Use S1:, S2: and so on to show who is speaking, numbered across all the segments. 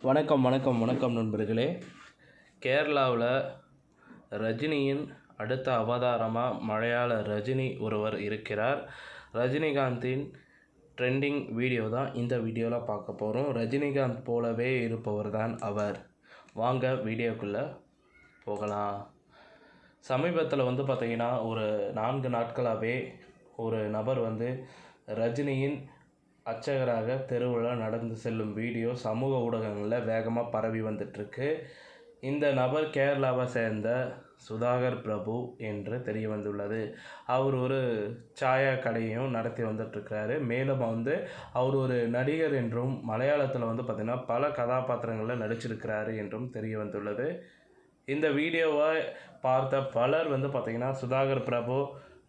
S1: வணக்கம் நண்பர்களே. கேரளாவில் ரஜினியின் அடுத்த அவதாரமாக மலையாள ரஜினி ஒருவர் இருக்கிறார். ரஜினிகாந்தின் ட்ரெண்டிங் வீடியோ தான் இந்த வீடியோவில் பார்க்க போகிறோம். ரஜினிகாந்த் போலவே இருப்பவர் தான் அவர். வாங்க வீடியோக்குள்ளே போகலாம். சமீபத்தில் பார்த்திங்கன்னா ஒரு 4 நாட்களாகவே ஒரு நபர் ரஜினியின் அர்ச்சகராக தெருவில் நடந்து செல்லும் வீடியோ சமூக ஊடகங்களில் வேகமாக பரவி வந்துட்டுருக்கு. இந்த நபர் கேரளாவை சேர்ந்த சுதாகர் பிரபு என்று தெரிய வந்துள்ளது. அவர் ஒரு சாயா கடையும் நடத்தி வந்துட்டுருக்கிறாரு. மேலும் அவர் ஒரு நடிகர் என்றும் மலையாளத்தில் பார்த்திங்கன்னா பல கதாபாத்திரங்களில் நடிச்சிருக்கிறாரு என்றும் தெரிய வந்துள்ளது. இந்த வீடியோவை பார்த்த பலர் பார்த்திங்கன்னா சுதாகர் பிரபு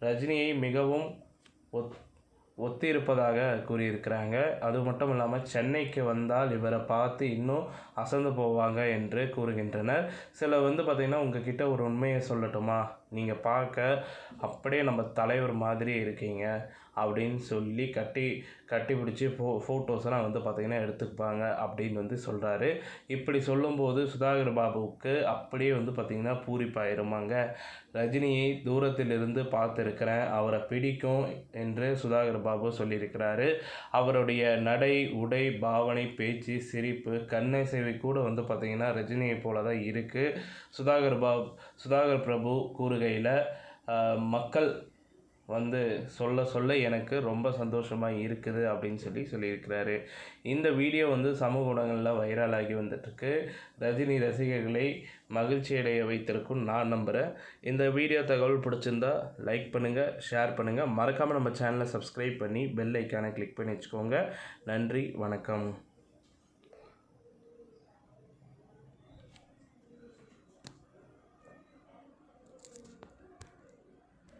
S1: ரஜினியை மிகவும் ஒத்திருப்பதாக கூறியிருக்கிறாங்க. அது மட்டும் இல்லாமல் சென்னைக்கு வந்தால் இவரை பார்த்து இன்னும் அசந்து போவாங்க என்று கூறுகின்றனர். சில பார்த்திங்கன்னா உங்ககிட்ட ஒரு உண்மையை சொல்லட்டுமா, நீங்கள் பார்க்க அப்படியே நம்ம தலைவர் மாதிரி இருக்கீங்க அப்படின்னு சொல்லி கட்டி பிடிச்சி ஃபோட்டோஸ்லாம் பார்த்திங்கன்னா எடுத்துப்பாங்க அப்படின்னு சொல்கிறாரு. இப்படி சொல்லும்போது சுதாகர் பாபுவுக்கு அப்படியே பார்த்திங்கன்னா பூரிப்பாயிருமாங்க. ரஜினியை தூரத்திலிருந்து பார்த்துருக்கிறேன், அவரை பிடிக்கும் என்று சுதாகர் பாபு சொல்லியிருக்கிறாரு. அவருடைய நடை, உடை, பாவனை, பேச்சு, சிரிப்பு, கண்ணசைவை கூட பார்த்திங்கன்னா ரஜினியை போல தான் இருக்குது. சுதாகர் பிரபு கூறுகையில் மக்கள் சொல்ல எனக்கு ரொம்ப சந்தோஷமாக இருக்குது அப்படின்னு சொல்லியிருக்கிறாரு. இந்த வீடியோ சமூக ஊடகங்களில் வைரலாகி வந்துட்டுருக்கு. ரஜினி ரசிகர்களை மகிழ்ச்சி அடைய வைத்திருக்கும் நான் நம்புகிறேன். இந்த வீடியோ தகவல் பிடிச்சிருந்தா லைக் பண்ணுங்கள், ஷேர் பண்ணுங்கள். மறக்காமல் நம்ம சேனலை சப்ஸ்கிரைப் பண்ணி பெல் ஐக்கானை கிளிக் பண்ணி வச்சுக்கோங்க. நன்றி, வணக்கம்.